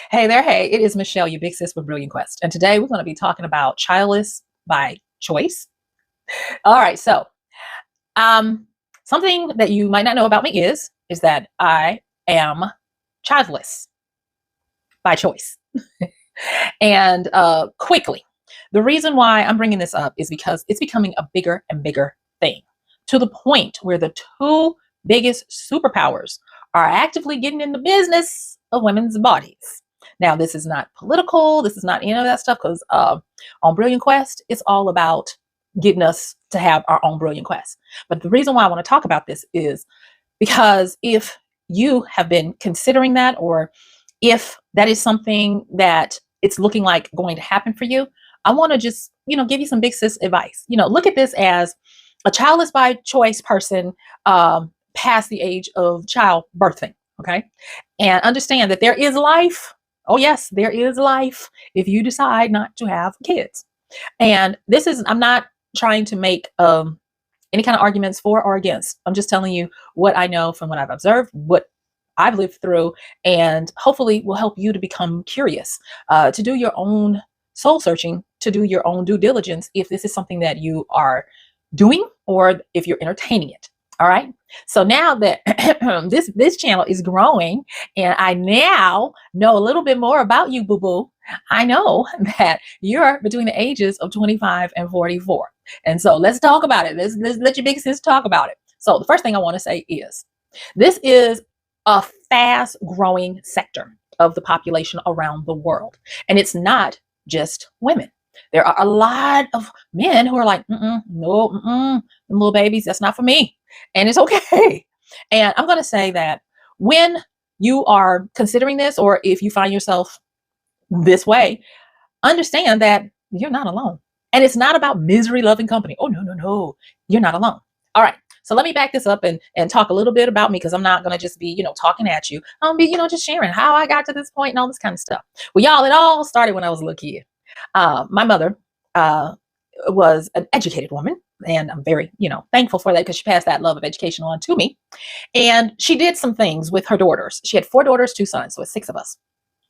Hey there, hey, it is Michelle, your big sis with Brilliant Quest. And today we're going to be talking about childless by choice. All right, so um, something that you might not know about me is that I am childless by choice. And quickly, the reason why I'm bringing this up is because it's becoming a bigger and bigger thing to the point where the two biggest superpowers are actively getting in the business of women's bodies. Now, this is not political. This is not any of that stuff because on Brilliant Quest, it's all about getting us to have our own Brilliant Quest. But the reason why I want to talk about this is because if you have been considering that, or if that is something that it's looking like going to happen for you, I want to just, give you some big sis advice. Look at this as a childless by choice person past the age of childbirthing. Okay. And understand that there is life. Oh, yes, there is life if you decide not to have kids. And I'm not trying to make any kind of arguments for or against. I'm just telling you what I know from what I've observed, what I've lived through, and hopefully will help you to become curious, to do your own soul searching, to do your own due diligence if this is something that you are doing or if you're entertaining it. All right. So now that this channel is growing and I now know a little bit more about you, boo boo, I know that you're between the ages of 25 and 44. And so let's talk about it. Let's let your big sis talk about it. So the first thing I want to say is this is a fast growing sector of the population around the world. And it's not just women. There are a lot of men who are like, no, them little babies, that's not for me. And it's okay. And I'm going to say that when you are considering this, or if you find yourself this way, understand that you're not alone. And it's not about misery loving company. Oh, no. You're not alone. All right. So let me back this up and talk a little bit about me, because I'm not going to just be, talking at you. I'm be, just sharing how I got to this point and all this kind of stuff. Well, y'all, it all started when I was a little kid. My mother was an educated woman, and I'm very, thankful for that, because she passed that love of education on to me. And she did some things with her daughters. She had 4 daughters, 2 sons, so it's 6 of us.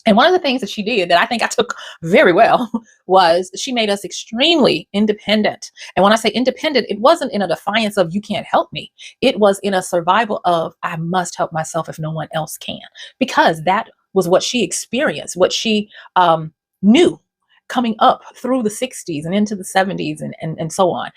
And one of the things that she did that I think I took very well was she made us extremely independent. And when I say independent, it wasn't in a defiance of you can't help me. It was in a survival of I must help myself if no one else can, because that was what she experienced, what she knew coming up through the 60s and into the 70s and so on.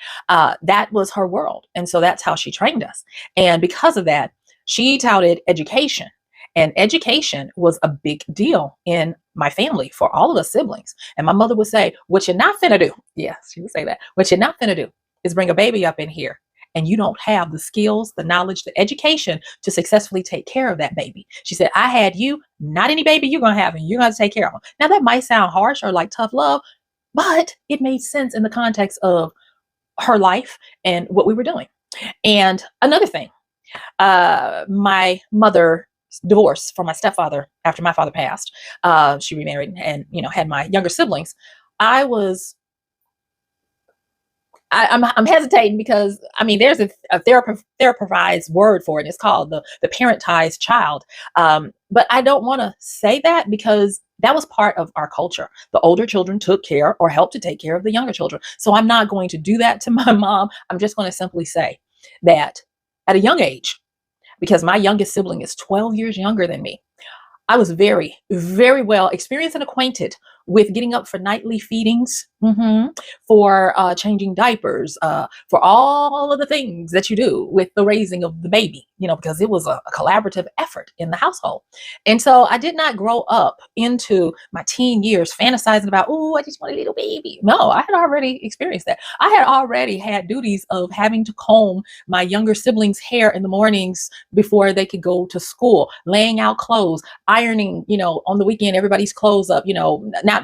That was her world. And so that's how she trained us. And because of that, she touted education. And education was a big deal in my family for all of us siblings. And my mother would say, what you're not finna do. Yes, she would say that. What you're not finna do is bring a baby up in here and you don't have the skills, the knowledge, the education to successfully take care of that baby. She said, I had you, not any baby you're going to have, and you're going to take care of them. Now that might sound harsh or like tough love, but it made sense in the context of her life and what we were doing. And another thing, my mother divorced from my stepfather after my father passed. She remarried and, had my younger siblings. I'm hesitating because there's a therapized word for it. It's called the parentized child. But I don't want to say that because that was part of our culture. The older children took care or helped to take care of the younger children. So I'm not going to do that to my mom. I'm just going to simply say that at a young age, because my youngest sibling is 12 years younger than me, I was very, very well experienced and acquainted with getting up for nightly feedings, for changing diapers, for all of the things that you do with the raising of the baby, because it was a collaborative effort in the household. And so I did not grow up into my teen years fantasizing about, oh, I just want a little baby. No, I had already experienced that. I had already had duties of having to comb my younger siblings' hair in the mornings before they could go to school, laying out clothes, ironing, on the weekend, everybody's clothes up,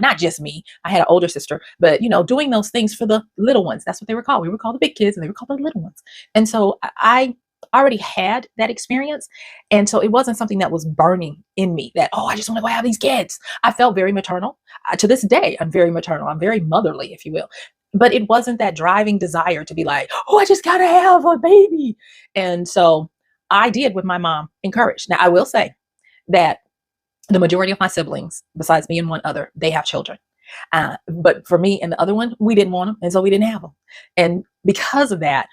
not just me. I had an older sister, but, doing those things for the little ones. That's what they were called. We were called the big kids and they were called the little ones. And so I already had that experience. And so it wasn't something that was burning in me that, oh, I just want to go have these kids. I felt very maternal. To this day, I'm very maternal. I'm very motherly, if you will. But it wasn't that driving desire to be like, oh, I just got to have a baby. And so I did what my mom encouraged. Now, I will say that The majority of my siblings, besides me and one other, they have children. But for me and the other one, we didn't want them, and so we didn't have them. And because of that,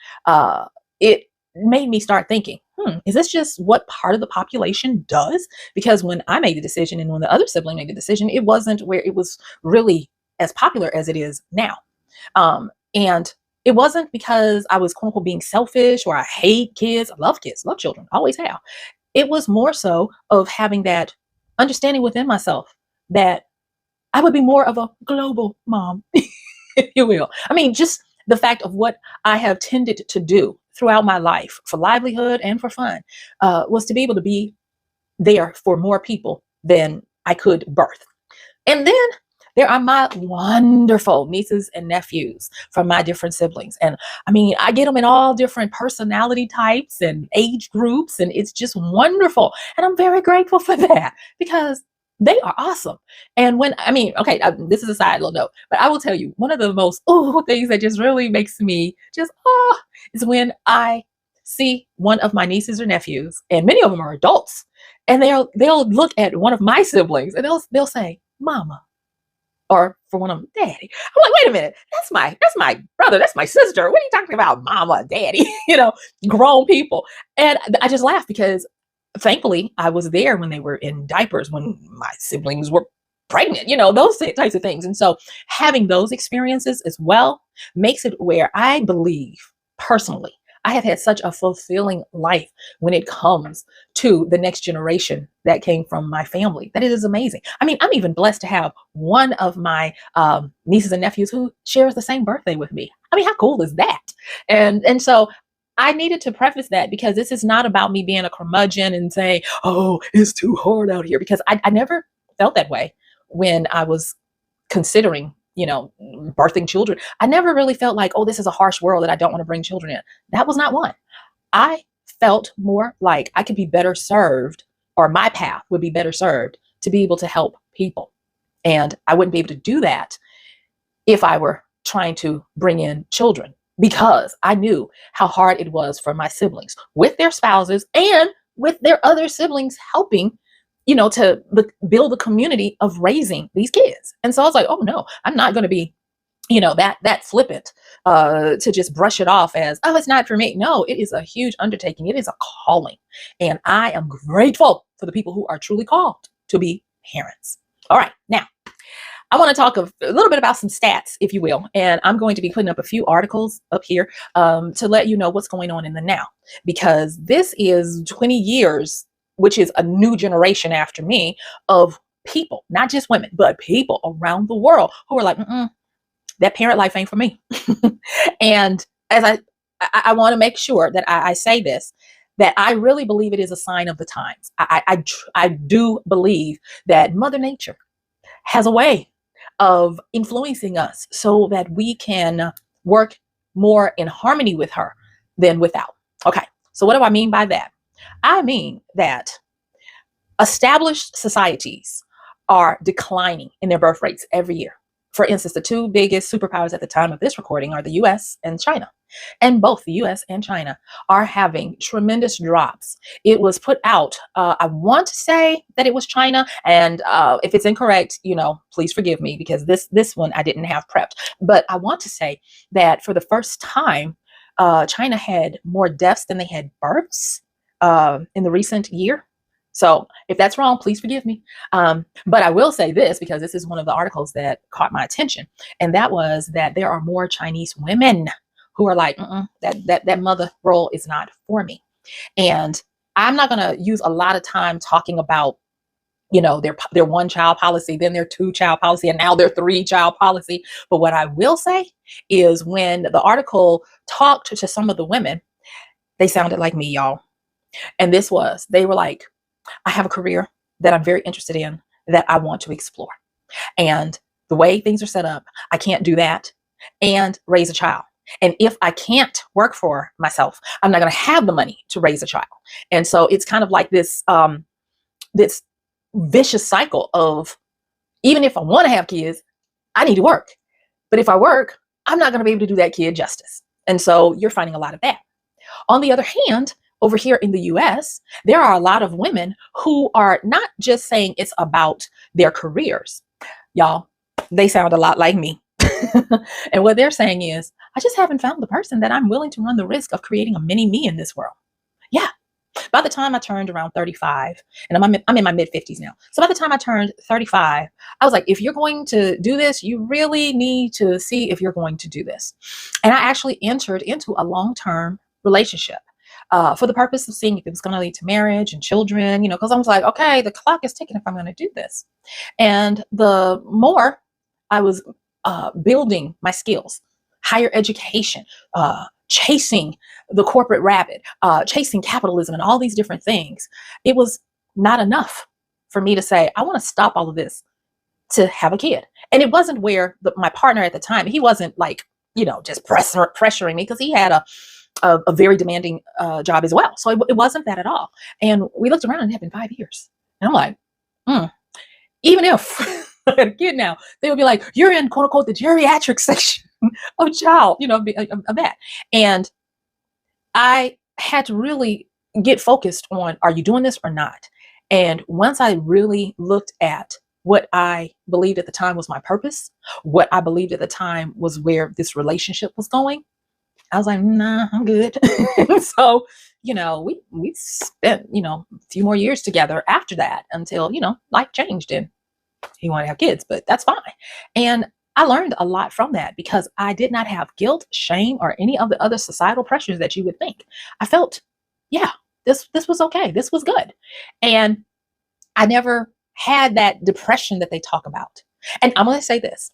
it made me start thinking, is this just what part of the population does? Because when I made the decision and when the other sibling made the decision, it wasn't where it was really as popular as it is now. And it wasn't because I was quote unquote being selfish or I hate kids. I love kids, love children, always have. It was more so of having that understanding within myself that I would be more of a global mom, if you will. I mean, just the fact of what I have tended to do throughout my life for livelihood and for fun was to be able to be there for more people than I could birth. And then there are my wonderful nieces and nephews from my different siblings. And I mean, I get them in all different personality types and age groups, and it's just wonderful. And I'm very grateful for that because they are awesome. And when, I mean, okay, this is a side little note, but I will tell you one of the most things that just really makes me just is when I see one of my nieces or nephews, and many of them are adults, and they'll look at one of my siblings and they'll say, "Mama," or for one of them, "Daddy." I'm like, wait a minute, that's my brother, that's my sister. What are you talking about, mama, daddy? Grown people. And I just laugh because thankfully I was there when they were in diapers, when my siblings were pregnant, those types of things. And so having those experiences as well makes it where I believe personally I have had such a fulfilling life when it comes to the next generation that came from my family, that it is amazing. I mean, I'm even blessed to have one of my nieces and nephews who shares the same birthday with me. I mean, how cool is that? And so I needed to preface that because this is not about me being a curmudgeon and saying, "Oh, it's too hard out here," because I never felt that way when I was considering, birthing children. I never really felt like, "Oh, this is a harsh world that I don't want to bring children in." That was not one. I felt more like I could be better served, or my path would be better served to be able to help people. And I wouldn't be able to do that if I were trying to bring in children, because I knew how hard it was for my siblings with their spouses and with their other siblings helping, to build a community of raising these kids. And so I was like, oh no, I'm not going to be, that flippant to just brush it off as, "Oh, it's not for me." No, it is a huge undertaking. It is a calling. And I am grateful for the people who are truly called to be parents. All right. Now, I want to talk a little bit about some stats, if you will. And I'm going to be putting up a few articles up here to let you know what's going on in the now, because this is 20 years, which is a new generation after me of people, not just women, but people around the world who are like, that parent life ain't for me. And as I want to make sure that I say this, that I really believe it is a sign of the times. I do believe that Mother Nature has a way of influencing us so that we can work more in harmony with her than without. Okay, so what do I mean by that? I mean that established societies are declining in their birth rates every year. For instance, the two biggest superpowers at the time of this recording are the US and China. And both the US and China are having tremendous drops. It was put out, I want to say that it was China. And if it's incorrect, please forgive me, because this one I didn't have prepped. But I want to say that for the first time, China had more deaths than they had births in the recent year. So if that's wrong, please forgive me. But I will say this, because this is one of the articles that caught my attention. And that was that there are more Chinese women who are like, that mother role is not for me. And I'm not going to use a lot of time talking about, their one child policy, then their 2-child policy, and now their 3-child policy. But what I will say is when the article talked to some of the women, they sounded like me, y'all. And they were like, "I have a career that I'm very interested in, that I want to explore. And the way things are set up, I can't do that and raise a child. And if I can't work for myself, I'm not going to have the money to raise a child." And so it's kind of like this vicious cycle of, even if I want to have kids, I need to work. But if I work, I'm not going to be able to do that kid justice. And so you're finding a lot of that. On the other hand, over here in the US, there are a lot of women who are not just saying it's about their careers. Y'all, they sound a lot like me. And what they're saying is, I just haven't found the person that I'm willing to run the risk of creating a mini me in this world. Yeah. By the time I turned around 35, and I'm in my mid 50s now. So by the time I turned 35, I was like, if you're going to do this, you really need to see if you're going to do this. And I actually entered into a long-term relationship for the purpose of seeing if it was going to lead to marriage and children, because I was like, okay, the clock is ticking if I'm going to do this. And the more I was building my skills, higher education, chasing the corporate rabbit, chasing capitalism and all these different things, it was not enough for me to say, I want to stop all of this to have a kid. And it wasn't where my partner at the time, he wasn't like, just pressuring me, because he had a very demanding job as well. So it wasn't that at all. And we looked around and it had been 5 years. And I'm like, even if I had a kid now, they would be like, you're in quote unquote the geriatric section of child, of that. And I had to really get focused on, are you doing this or not? And once I really looked at what I believed at the time was my purpose, what I believed at the time was where this relationship was going, I was like, nah, I'm good. So, we spent, a few more years together after that until, life changed and he wanted to have kids, but that's fine. And I learned a lot from that because I did not have guilt, shame, or any of the other societal pressures that you would think. I felt, yeah, this was okay. This was good. And I never had that depression that they talk about. And I'm going to say this.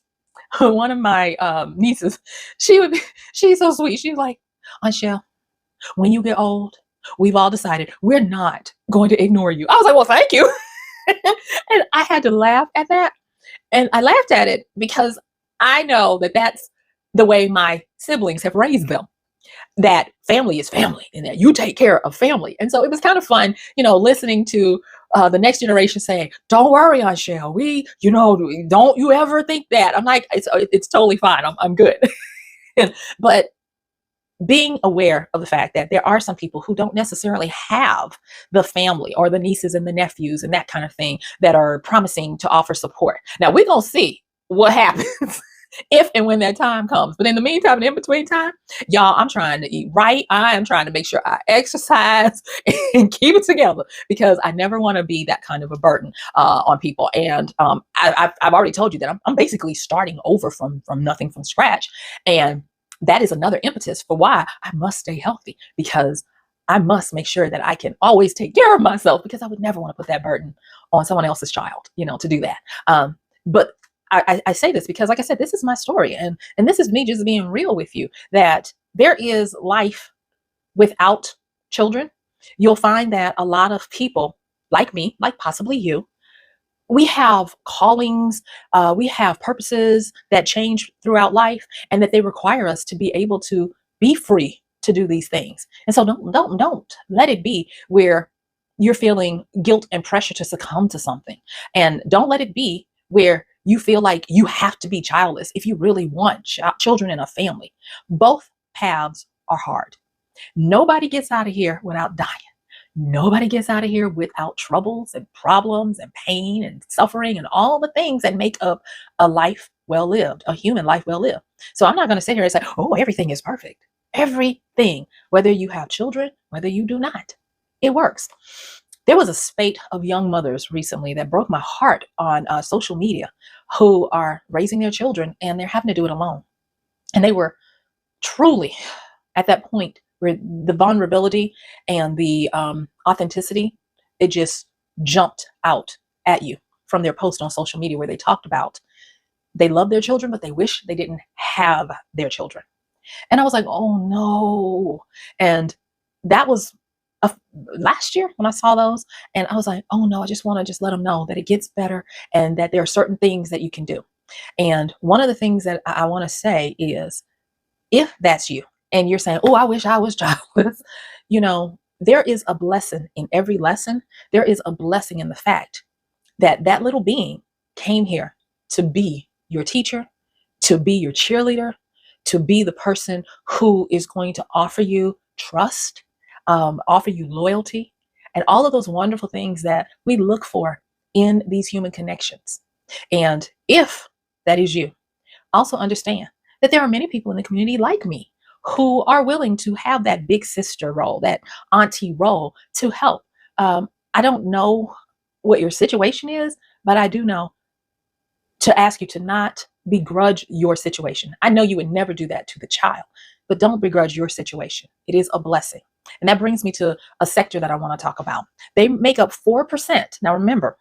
One of my nieces, she's so sweet. She's like, Michelle, when you get old, we've all decided we're not going to ignore you. I was like, well, thank you. And I had to laugh at that. And I laughed at it because I know that that's the way my siblings have raised them, that family is family and that you take care of family. And so it was kind of fun, listening to the next generation saying, don't worry, Michelle, don't you ever think that. I'm like, it's totally fine. I'm good. But being aware of the fact that there are some people who don't necessarily have the family or the nieces and the nephews and that kind of thing that are promising to offer support. Now we're going to see what happens if and when that time comes. But in the meantime, and in between time, y'all, I'm trying to eat right. I am trying to make sure I exercise and keep it together because I never want to be that kind of a burden on people. And I've already told you that I'm basically starting over from nothing, from scratch. And that is another impetus for why I must stay healthy, because I must make sure that I can always take care of myself, because I would never want to put that burden on someone else's child, to do that. But I say this because, like I said, this is my story. And this is me just being real with you, that there is life without children. You'll find that a lot of people like me, like possibly you, we have callings, we have purposes that change throughout life, and that they require us to be able to be free to do these things. And so don't let it be where you're feeling guilt and pressure to succumb to something. And don't let it be where you feel like you have to be childless if you really want children in a family. Both paths are hard. Nobody gets out of here without dying. Nobody gets out of here without troubles and problems and pain and suffering and all the things that make up a life well lived, a human life well lived. So I'm not going to sit here and say, oh, everything is perfect. Everything, whether you have children, whether you do not, it works. There was a spate of young mothers recently that broke my heart on social media who are raising their children and they're having to do it alone. And they were truly at that point where the vulnerability and the authenticity, it just jumped out at you from their post on social media, where they talked about they love their children, but they wish they didn't have their children. And I was like, oh no. And that was last year when I saw those, and I was like, oh no, I just want to let them know that it gets better and that there are certain things that you can do. And one of the things that I want to say is, if that's you and you're saying, oh, I wish I was childless, there is a blessing in every lesson. There is a blessing in the fact that that little being came here to be your teacher, to be your cheerleader, to be the person who is going to offer you trust, offer you loyalty, and all of those wonderful things that we look for in these human connections. And if that is you, also understand that there are many people in the community like me who are willing to have that big sister role, that auntie role to help. I don't know what your situation is, but I do know to ask you to not begrudge your situation. I know you would never do that to the child, but don't begrudge your situation. It is a blessing. And that brings me to a sector that I want to talk about. They make up 4%. Now remember,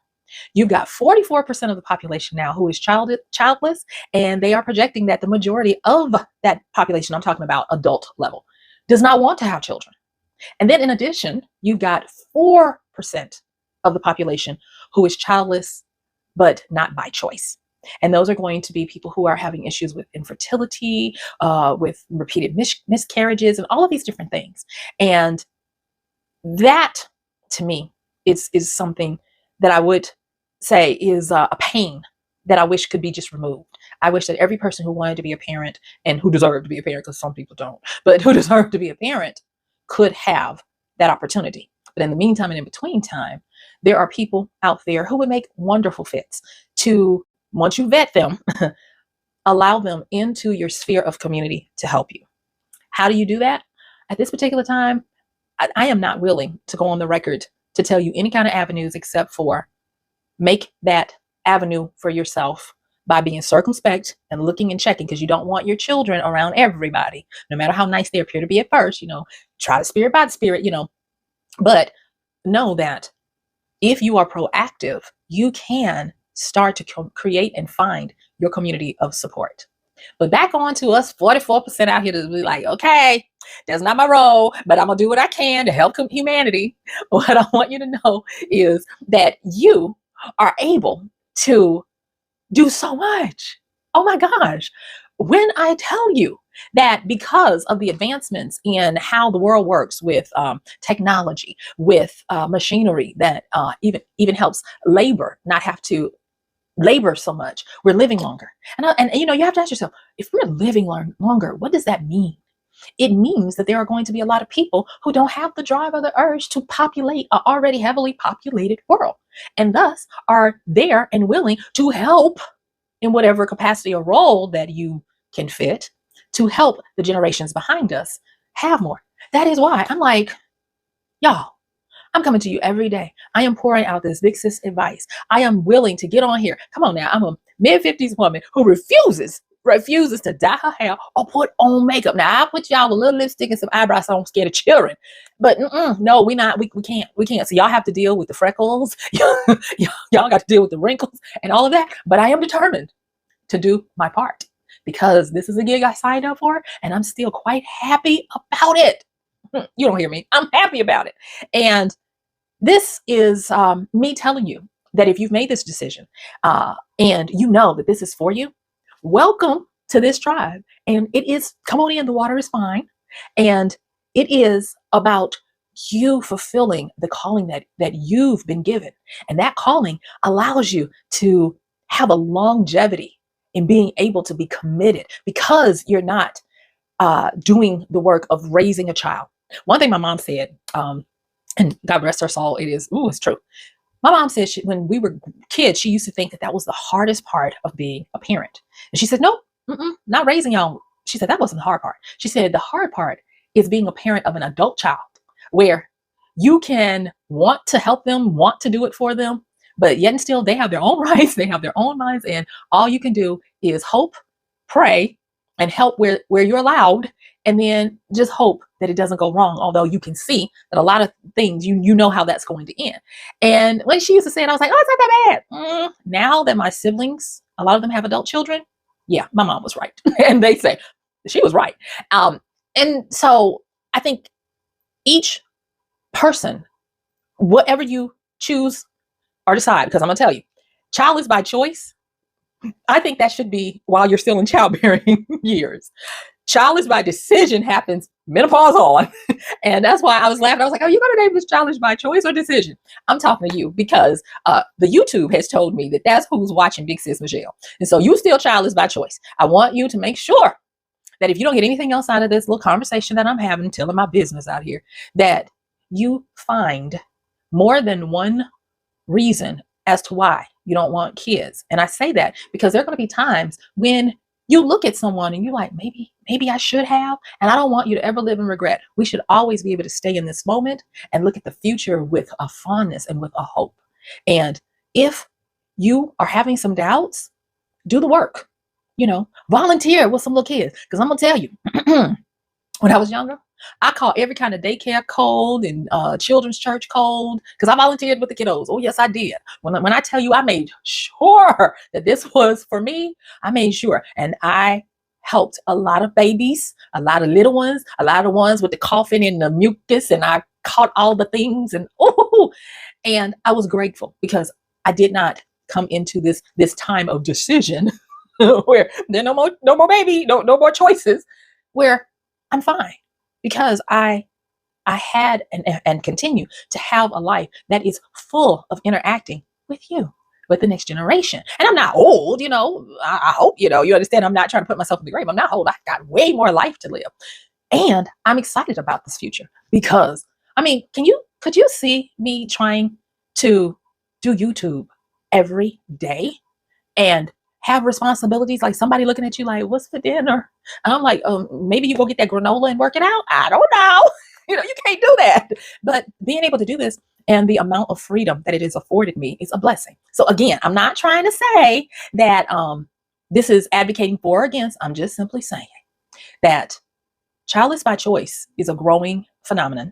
you've got 44% of the population now who is childless, and they are projecting that the majority of that population, I'm talking about adult level, does not want to have children. And then in addition, you've got 4% of the population who is childless, but not by choice. And those are going to be people who are having issues with infertility, with repeated miscarriages, and all of these different things. And that, to me, is something that I would say is a pain that I wish could be just removed. I wish that every person who wanted to be a parent, and who deserved to be a parent, because some people don't, but who deserved to be a parent, could have that opportunity. But in the meantime and in between time, there are people out there who would make wonderful fits to, once you vet them, allow them into your sphere of community to help you. How do you do that? At this particular time, I am not willing to go on the record to tell you any kind of avenues except for make that avenue for yourself by being circumspect and looking and checking, because you don't want your children around everybody, no matter how nice they appear to be at first. Try the spirit by the spirit, but know that if you are proactive, you can start to create and find your community of support. But back on to us 44% out here to be like, okay, that's not my role, but I'm gonna do what I can to help humanity. What I want you to know is that you are able to do so much. Oh my gosh. When I tell you that because of the advancements in how the world works with technology, with machinery that even helps labor not have to labor so much, we're living longer. And you have to ask yourself, if we're living longer, what does that mean? It means that there are going to be a lot of people who don't have the drive or the urge to populate an already heavily populated world, and thus are there and willing to help in whatever capacity or role that you can fit to help the generations behind us have more. That is why I'm like, y'all, I'm coming to you every day. I am pouring out this big sis advice. I am willing to get on here. Come on now. I'm a mid-50s woman who refuses to dye her hair or put on makeup. Now, I put y'all with a little lipstick and some eyebrows so I don't scare the children. But no, we can't. So y'all have to deal with the freckles. Y'all got to deal with the wrinkles and all of that. But I am determined to do my part, because this is a gig I signed up for, and I'm still quite happy about it. You don't hear me. I'm happy about it. And this is me telling you that if you've made this decision and you know that this is for you, welcome to this tribe. And it is, come on in, the water is fine. And it is about you fulfilling the calling that you've been given. And that calling allows you to have a longevity in being able to be committed, because you're not doing the work of raising a child. One thing my mom said, and God rest her soul, it's true. My mom said when we were kids, she used to think that was the hardest part of being a parent. And she said, nope, not raising y'all. She said that wasn't the hard part. She said the hard part is being a parent of an adult child, where you can want to help them, want to do it for them, but yet and still they have their own rights, they have their own minds, and all you can do is hope, pray, and help where you're allowed, and then just hope that it doesn't go wrong. Although you can see that a lot of things, you know how that's going to end. And when she used to say it, I was like, oh, it's not that bad. Now that my siblings, a lot of them have adult children, yeah, my mom was right. And they say she was right. And so I think each person, whatever you choose or decide, because I'm gonna tell you, childless by choice, I think that should be while you're still in childbearing years. Childless by decision happens menopause on. And that's why I was laughing. I was like, oh, you gonna name this childless by choice or decision? I'm talking to you because the YouTube has told me that that's who's watching Big Sis Michelle. And so you still childless by choice. I want you to make sure that if you don't get anything else out of this little conversation that I'm having, telling my business out here, that you find more than one reason as to why you don't want kids. And I say that because there are going to be times when you look at someone and you're like, maybe I should have. And I don't want you to ever live in regret. We should always be able to stay in this moment and look at the future with a fondness and with a hope. And if you are having some doubts, do the work, volunteer with some little kids. Because I'm going to tell you, when I was younger, I called every kind of daycare cold and children's church cold because I volunteered with the kiddos. Oh, yes, I did. When I tell you I made sure that this was for me, I made sure. And I helped a lot of babies, a lot of little ones, a lot of ones with the coughing and the mucus. And I caught all the things. And I was grateful because I did not come into this time of decision where there no more baby, no more choices, where I'm fine because I had and continue to have a life that is full of interacting with you, with the next generation. And I'm not old, I hope, you understand. I'm not trying to put myself in the grave. I'm not old. I got way more life to live. And I'm excited about this future because, could you see me trying to do YouTube every day and have responsibilities, like somebody looking at you like, what's for dinner? And I'm like, maybe you go get that granola and work it out. I don't know. You can't do that. But being able to do this and the amount of freedom that it has afforded me is a blessing. So again, I'm not trying to say that this is advocating for or against. I'm just simply saying that childless by choice is a growing phenomenon.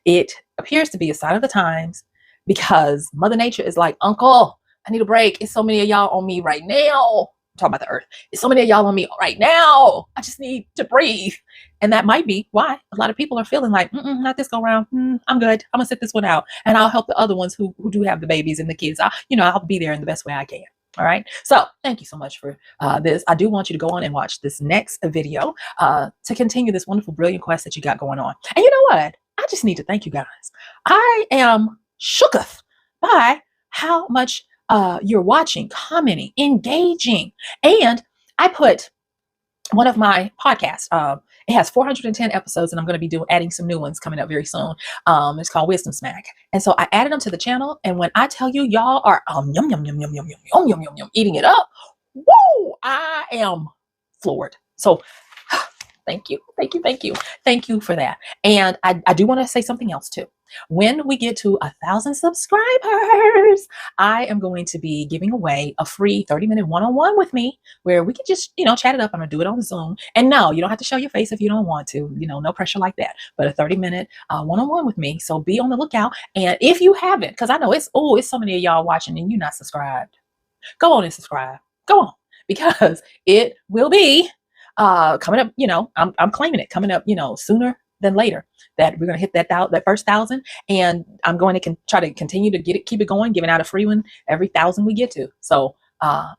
It appears to be a sign of the times because Mother Nature is like, Uncle, I need a break. It's so many of y'all on me right now. I'm talking about the earth. It's so many of y'all on me right now. I just need to breathe. And that might be why a lot of people are feeling like, not this go round. I'm good. I'm gonna sit this one out. And I'll help the other ones who do have the babies and the kids. I'll be there in the best way I can. All right. So thank you so much for this. I do want you to go on and watch this next video to continue this wonderful, brilliant quest that you got going on. And you know what? I just need to thank you guys. I am shooketh by how much you're watching, commenting, engaging. And I put one of my podcasts, it has 410 episodes, and I'm going to be adding some new ones coming up very soon. It's called Wisdom Smack. And so I added them to the channel. And when I tell you y'all are yum, yum, yum, yum, yum, yum, yum, yum, yum, yum, eating it up, woo, I am floored. So thank you. Thank you. Thank you. Thank you for that. And I do want to say something else too. When we get to 1,000 subscribers, I am going to be giving away a free 30-minute one-on-one with me where we can just, chat it up. I'm going to do it on Zoom. And no, you don't have to show your face if you don't want to, no pressure like that, but a 30-minute one-on-one with me. So be on the lookout. And if you haven't, because I know it's so many of y'all watching and you're not subscribed, go on and subscribe. Go on, because it will be coming up, I'm claiming it coming up, sooner than later, that we're going to hit that first 1,000. And I'm going to try to continue to keep it going, giving out a free one every 1,000 we get to. So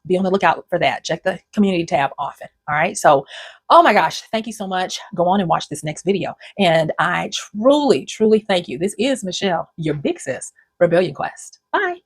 be on the lookout for that. Check the community tab often. All right. So, oh my gosh, thank you so much. Go on and watch this next video. And I truly, truly thank you. This is Michelle, your big sis, Rebellion Quest. Bye.